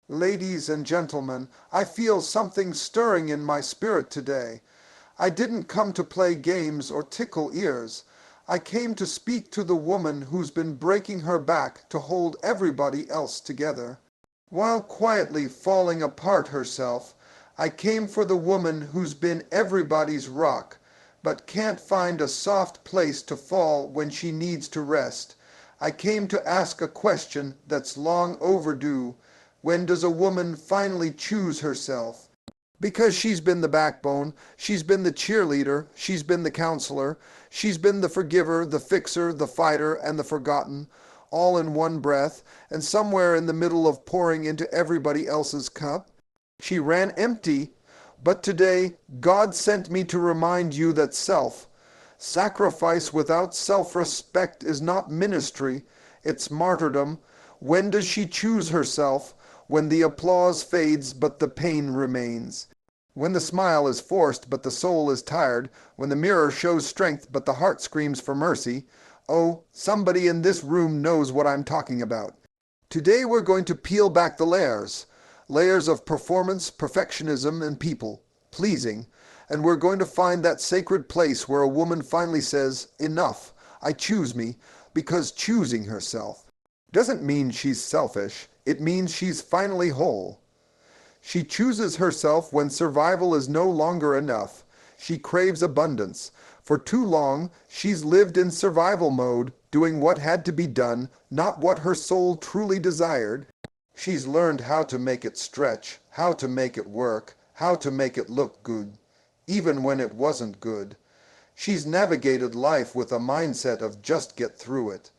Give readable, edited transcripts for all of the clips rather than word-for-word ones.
Ladies and gentlemen, I feel something stirring in my spirit today. I didn't come to play games or tickle ears. I came to speak to the woman who's been breaking her back to hold everybody else together. While quietly falling apart herself, I came for the woman who's been everybody's rock, but can't find a soft place to fall when she needs to rest. I came to ask a question that's long overdue. When does a woman finally choose herself? Because she's been the backbone, she's been the cheerleader, she's been the counselor, she's been the forgiver, the fixer, the fighter, and the forgotten, all in one breath, and somewhere in the middle of pouring into everybody else's cup. She ran empty, but today God sent me to remind you that sacrifice without self-respect is not ministry, it's martyrdom. When does she choose herself? When the applause fades but the pain remains. When the smile is forced but the soul is tired. When the mirror shows strength but the heart screams for mercy. Oh, somebody in this room knows what I'm talking about. Today we're going to peel back the layers. Layers of performance, perfectionism, and people pleasing. And we're going to find that sacred place where a woman finally says, enough, I choose me, because choosing herself doesn't mean she's selfish. It means she's finally whole. She chooses herself when survival is no longer enough. She craves abundance. For too long, she's lived in survival mode, doing what had to be done, not what her soul truly desired. She's learned how to make it stretch, how to make it work, how to make it look good, even when it wasn't good. She's navigated life with a mindset of just get through it.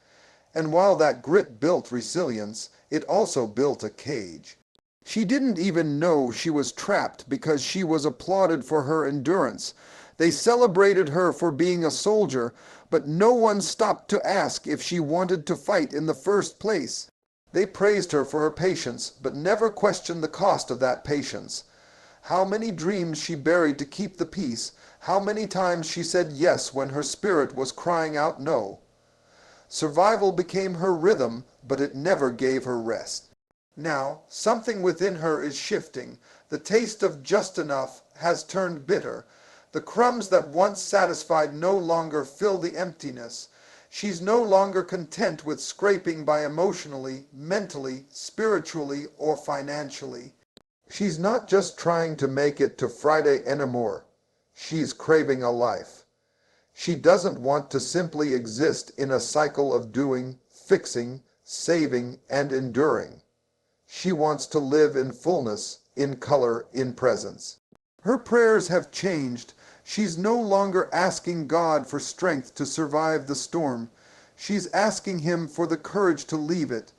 And while that grit built resilience, it also built a cage. She didn't even know she was trapped because she was applauded for her endurance. They celebrated her for being a soldier, but no one stopped to ask if she wanted to fight in the first place. They praised her for her patience, but never questioned the cost of that patience. How many dreams she buried to keep the peace, how many times she said yes when her spirit was crying out no. Survival became her rhythm, but it never gave her rest. Now, something within her is shifting. The taste of just enough has turned bitter. The crumbs that once satisfied no longer fill the emptiness. She's no longer content with scraping by emotionally, mentally, spiritually, or financially. She's not just trying to make it to Friday anymore. She's craving a life. She doesn't want to simply exist in a cycle of doing, fixing, saving, and enduring. She wants to live in fullness, in color, in presence. Her prayers have changed. She's no longer asking God for strength to survive the storm. She's asking Him for the courage to leave it.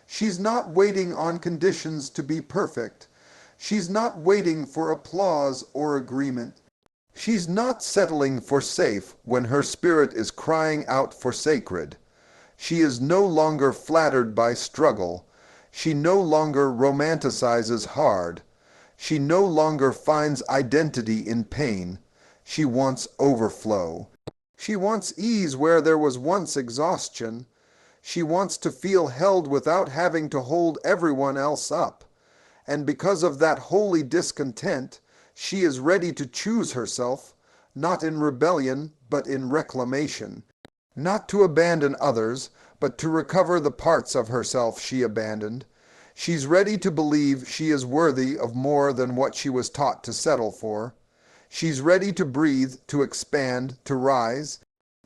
She's not waiting on conditions to be perfect. She's not waiting for applause or agreement. She's not settling for safe when her spirit is crying out for sacred. She is no longer flattered by struggle. She no longer romanticizes hard. She no longer finds identity in pain. She wants overflow. She wants ease where there was once exhaustion. She wants to feel held without having to hold everyone else up. And because of that holy discontent, she is ready to choose herself, not in rebellion, but in reclamation. Not to abandon others, but to recover the parts of herself she abandoned. She's ready to believe she is worthy of more than what she was taught to settle for. She's ready to breathe, to expand, to rise,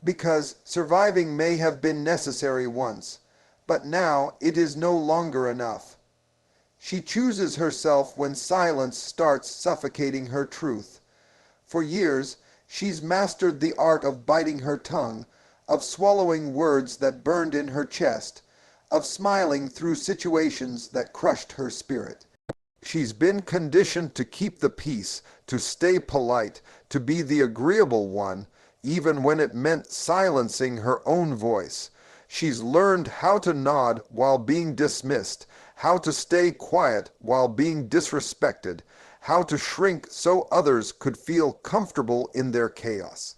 because surviving may have been necessary once, but now it is no longer enough. She chooses herself when silence starts suffocating her truth. For years, she's mastered the art of biting her tongue, of swallowing words that burned in her chest, of smiling through situations that crushed her spirit. She's been conditioned to keep the peace, to stay polite, to be the agreeable one, even when it meant silencing her own voice. She's learned how to nod while being dismissed, how to stay quiet while being disrespected, how to shrink so others could feel comfortable in their chaos.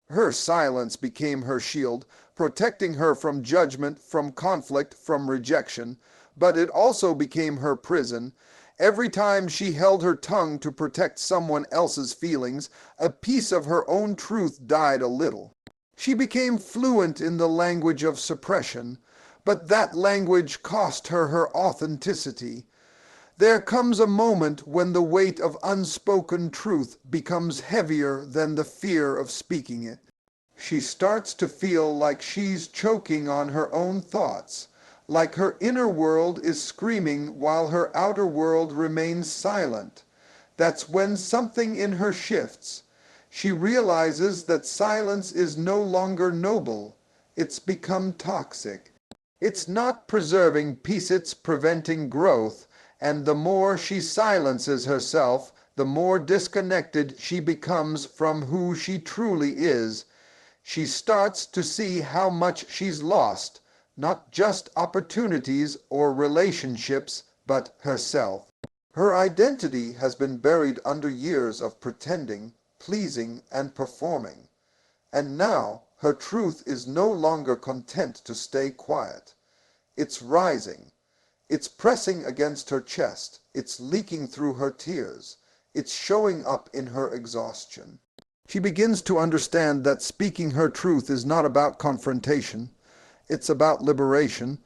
Her silence became her shield, protecting her from judgment, from conflict, from rejection. But it also became her prison. Every time she held her tongue to protect someone else's feelings, a piece of her own truth died a little. She became fluent in the language of suppression, but that language cost her her authenticity. There comes a moment when the weight of unspoken truth becomes heavier than the fear of speaking it. She starts to feel like she's choking on her own thoughts, like her inner world is screaming while her outer world remains silent. That's when something in her shifts. She realizes that silence is no longer noble. It's become toxic. It's not preserving peace, it's preventing growth. And the more she silences herself, the more disconnected she becomes from who she truly is. She starts to see how much she's lost, not just opportunities or relationships, but herself. Her identity has been buried under years of pretending, pleasing, and performing. And now her truth is no longer content to stay quiet. It's rising. It's pressing against her chest. It's leaking through her tears. It's showing up in her exhaustion. She begins to understand that speaking her truth is not about confrontation. It's about liberation.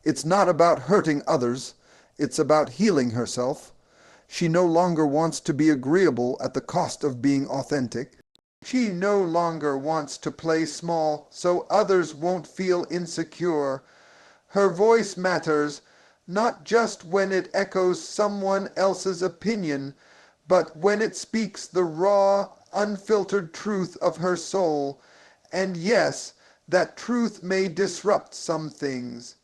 It's not about hurting others. It's about healing herself. She no longer wants to be agreeable at the cost of being authentic. She no longer wants to play small so others won't feel insecure. Her voice matters, not just when it echoes someone else's opinion, but when it speaks the raw, unfiltered truth of her soul. And yes, that truth may disrupt some things.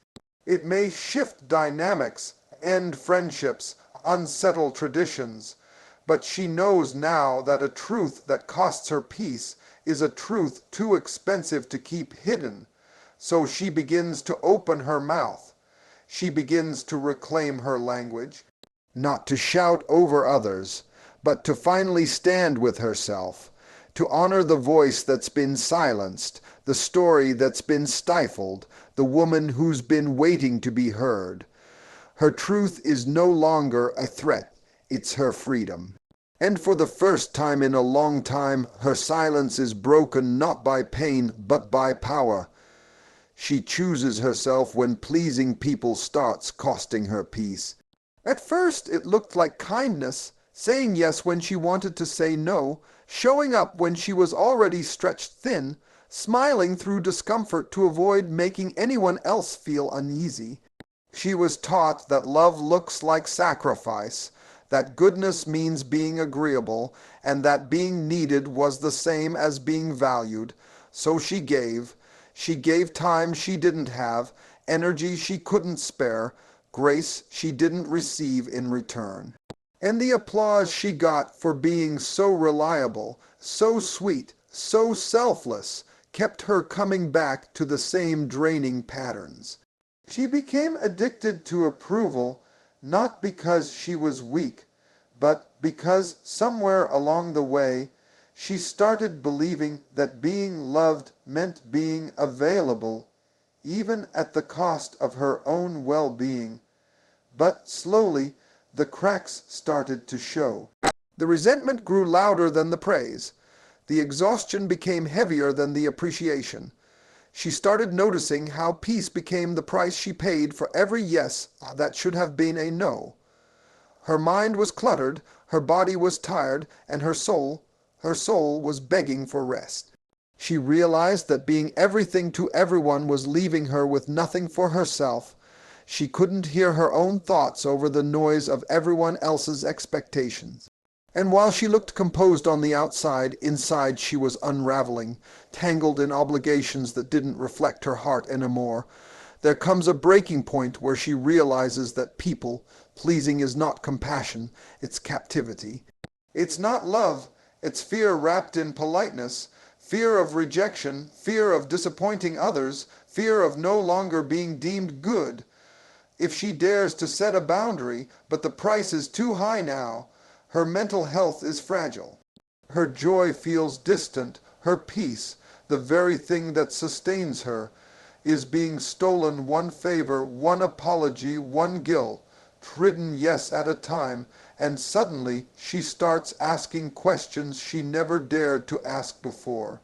It may shift dynamics, end friendships, unsettle traditions. But she knows now that a truth that costs her peace is a truth too expensive to keep hidden. So she begins to open her mouth. She begins to reclaim her language, not to shout over others, but to finally stand with herself, to honor the voice that's been silenced, the story that's been stifled, the woman who's been waiting to be heard. Her truth is no longer a threat, it's her freedom. And for the first time in a long time, her silence is broken not by pain, but by power. She chooses herself when pleasing people starts costing her peace. At first it looked like kindness, saying yes when she wanted to say no, showing up when she was already stretched thin, smiling through discomfort to avoid making anyone else feel uneasy. She was taught that love looks like sacrifice, that goodness means being agreeable, and that being needed was the same as being valued. So she gave. She gave time she didn't have, energy she couldn't spare, grace she didn't receive in return. And the applause she got for being so reliable, so sweet, so selfless, kept her coming back to the same draining patterns. She became addicted to approval, not because she was weak, but because somewhere along the way she started believing that being loved meant being available, even at the cost of her own well-being. But slowly, the cracks started to show. The resentment grew louder than the praise. The exhaustion became heavier than the appreciation. She started noticing how peace became the price she paid for every yes that should have been a no. Her mind was cluttered, her body was tired, and her soul was begging for rest. She realized that being everything to everyone was leaving her with nothing for herself. She couldn't hear her own thoughts over the noise of everyone else's expectations. And while she looked composed on the outside, inside she was unraveling, tangled in obligations that didn't reflect her heart anymore. There comes a breaking point where she realizes that pleasing is not compassion, it's captivity. It's not love, it's fear wrapped in politeness, fear of rejection, fear of disappointing others, fear of no longer being deemed good. If she dares to set a boundary, but the price is too high now, her mental health is fragile. Her joy feels distant, her peace, the very thing that sustains her, is being stolen one favor, one apology, one guilt, trodden yes at a time, and suddenly she starts asking questions she never dared to ask before.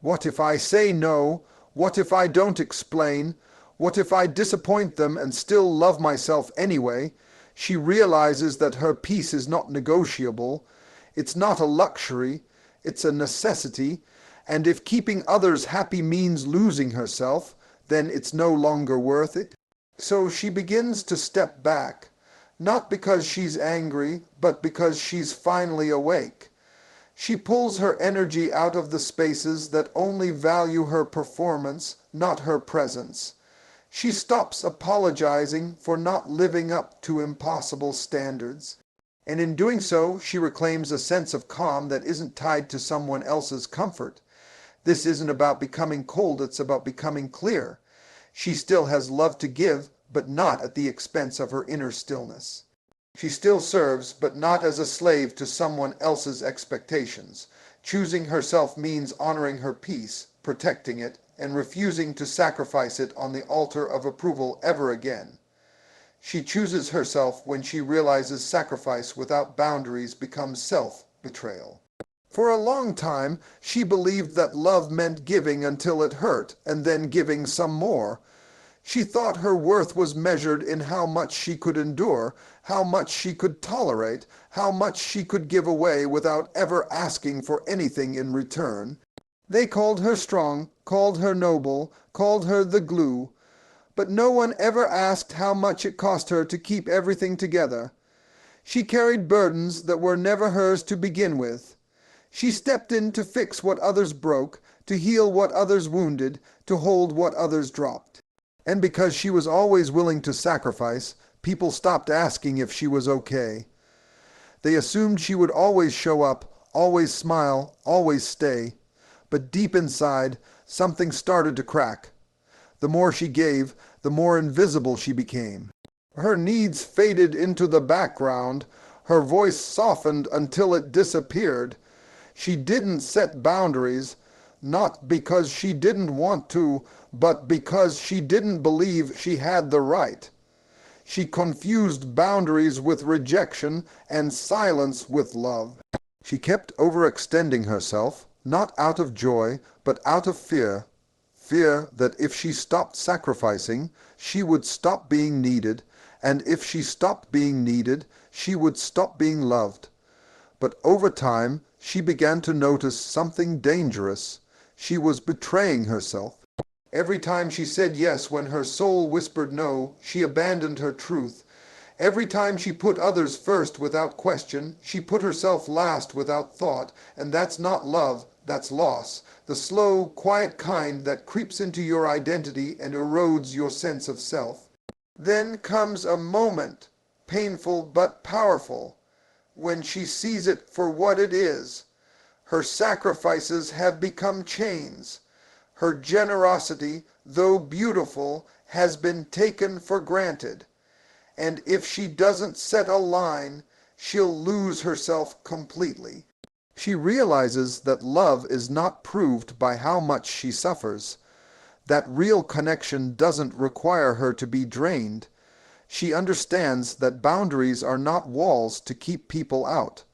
What if I say no? What if I don't explain? What if I disappoint them and still love myself anyway? She realizes that her peace is not negotiable. It's not a luxury. It's a necessity. And if keeping others happy means losing herself, then it's no longer worth it. So she begins to step back, not because she's angry, but because she's finally awake. She pulls her energy out of the spaces that only value her performance, not her presence. She stops apologizing for not living up to impossible standards. And in doing so, she reclaims a sense of calm that isn't tied to someone else's comfort. This isn't about becoming cold, it's about becoming clear. She still has love to give, but not at the expense of her inner stillness. She still serves, but not as a slave to someone else's expectations. Choosing herself means honoring her peace, protecting it, and refusing to sacrifice it on the altar of approval ever again. She chooses herself when she realizes sacrifice without boundaries becomes self-betrayal. For a long time, she believed that love meant giving until it hurt, and then giving some more. She thought her worth was measured in how much she could endure, how much she could tolerate, how much she could give away without ever asking for anything in return. They called her strong, called her noble, called her the glue, but no one ever asked how much it cost her to keep everything together. She carried burdens that were never hers to begin with. She stepped in to fix what others broke, to heal what others wounded, to hold what others dropped. And because she was always willing to sacrifice, people stopped asking if she was okay. They assumed she would always show up, always smile, always stay. But deep inside, something started to crack. The more she gave, the more invisible she became. Her needs faded into the background. Her voice softened until it disappeared. She didn't set boundaries, not because she didn't want to, but because she didn't believe she had the right. She confused boundaries with rejection and silence with love. She kept overextending herself, not out of joy, but out of fear. Fear that if she stopped sacrificing, she would stop being needed, and if she stopped being needed, she would stop being loved. But over time, she began to notice something dangerous. She was betraying herself. Every time she said yes when her soul whispered no, she abandoned her truth. Every time she put others first without question, she put herself last without thought, and that's not love, that's loss. The slow, quiet kind that creeps into your identity and erodes your sense of self. Then comes a moment, painful but powerful, when she sees it for what it is. Her sacrifices have become chains. Her generosity, though beautiful, has been taken for granted. And if she doesn't set a line, she'll lose herself completely. She realizes that love is not proved by how much she suffers, that real connection doesn't require her to be drained. She understands that boundaries are not walls to keep people out,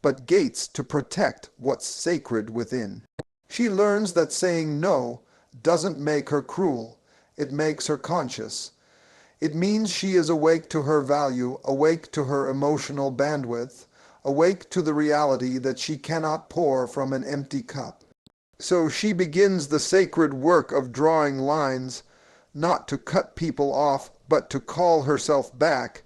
but gates to protect what's sacred within. She learns that saying no doesn't make her cruel, it makes her conscious. It means she is awake to her value, awake to her emotional bandwidth, awake to the reality that she cannot pour from an empty cup. So she begins the sacred work of drawing lines, not to cut people off, but to call herself back.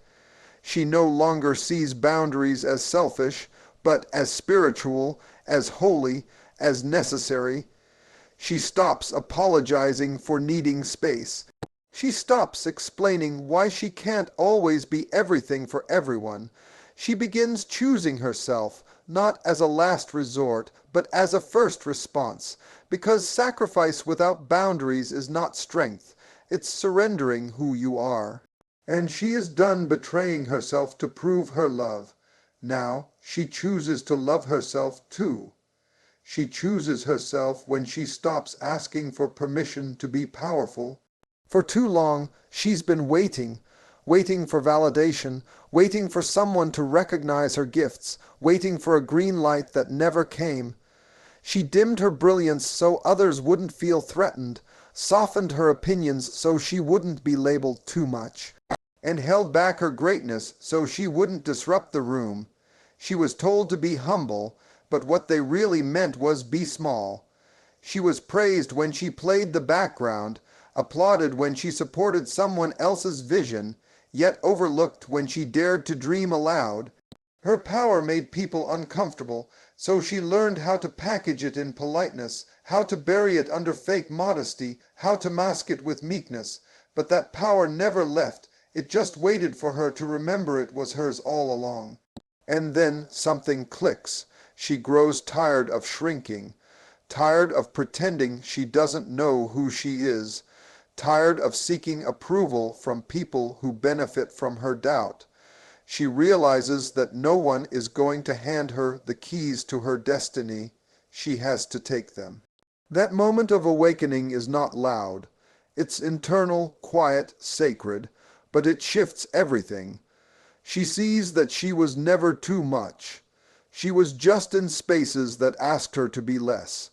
She no longer sees boundaries as selfish, but as spiritual, as holy, as necessary. She stops apologizing for needing space. She stops explaining why she can't always be everything for everyone. She begins choosing herself, not as a last resort, but as a first response, because sacrifice without boundaries is not strength, it's surrendering who you are. And she is done betraying herself to prove her love. Now she chooses to love herself too. She chooses herself when she stops asking for permission to be powerful For too long, she's been waiting, waiting for validation, waiting for someone to recognize her gifts, waiting for a green light that never came. She dimmed her brilliance so others wouldn't feel threatened, softened her opinions so she wouldn't be labeled too much, and held back her greatness so she wouldn't disrupt the room. She was told to be humble, but what they really meant was be small. She was praised when she played the background, applauded when she supported someone else's vision, yet overlooked when she dared to dream aloud. Her power made people uncomfortable, so she learned how to package it in politeness, how to bury it under fake modesty, how to mask it with meekness. But that power never left, it just waited for her to remember it was hers all along. And then something clicks. She grows tired of shrinking, tired of pretending she doesn't know who she is, tired of seeking approval from people who benefit from her doubt. She realizes that no one is going to hand her the keys to her destiny. She has to take them. That moment of awakening is not loud. It's internal, quiet, sacred, but it shifts everything. She sees that she was never too much. She was just in spaces that asked her to be less.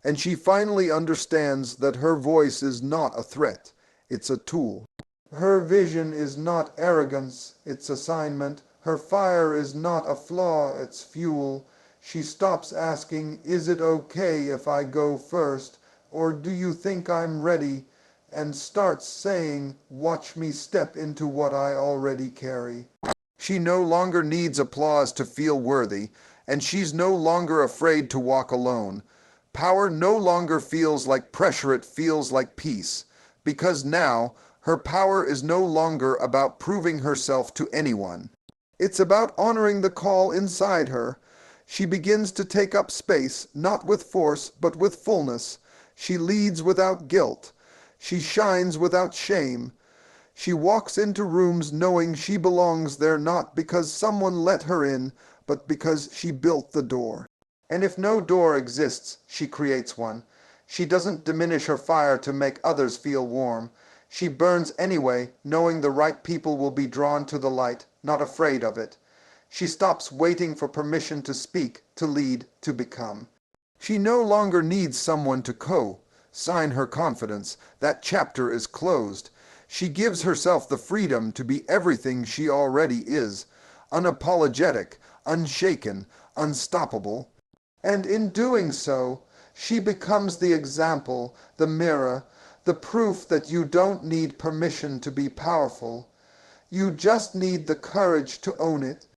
And she finally understands that her voice is not a threat, it's a tool. Her vision is not arrogance, it's assignment. Her fire is not a flaw, it's fuel. She stops asking, is it okay if I go first? Or do you think I'm ready? And starts saying, watch me step into what I already carry. She no longer needs applause to feel worthy, and she's no longer afraid to walk alone. Power no longer feels like pressure, it feels like peace. Because now, her power is no longer about proving herself to anyone. It's about honoring the call inside her. She begins to take up space, not with force, but with fullness. She leads without guilt. She shines without shame. She walks into rooms knowing she belongs there not because someone let her in, but because she built the door. And if no door exists, she creates one. She doesn't diminish her fire to make others feel warm. She burns anyway, knowing the right people will be drawn to the light, not afraid of it. She stops waiting for permission to speak, to lead, to become. She no longer needs someone to sign her confidence. That chapter is closed. She gives herself the freedom to be everything she already is, unapologetic, unshaken, unstoppable. And in doing so, she becomes the example, the mirror, the proof that you don't need permission to be powerful. You just need the courage to own it,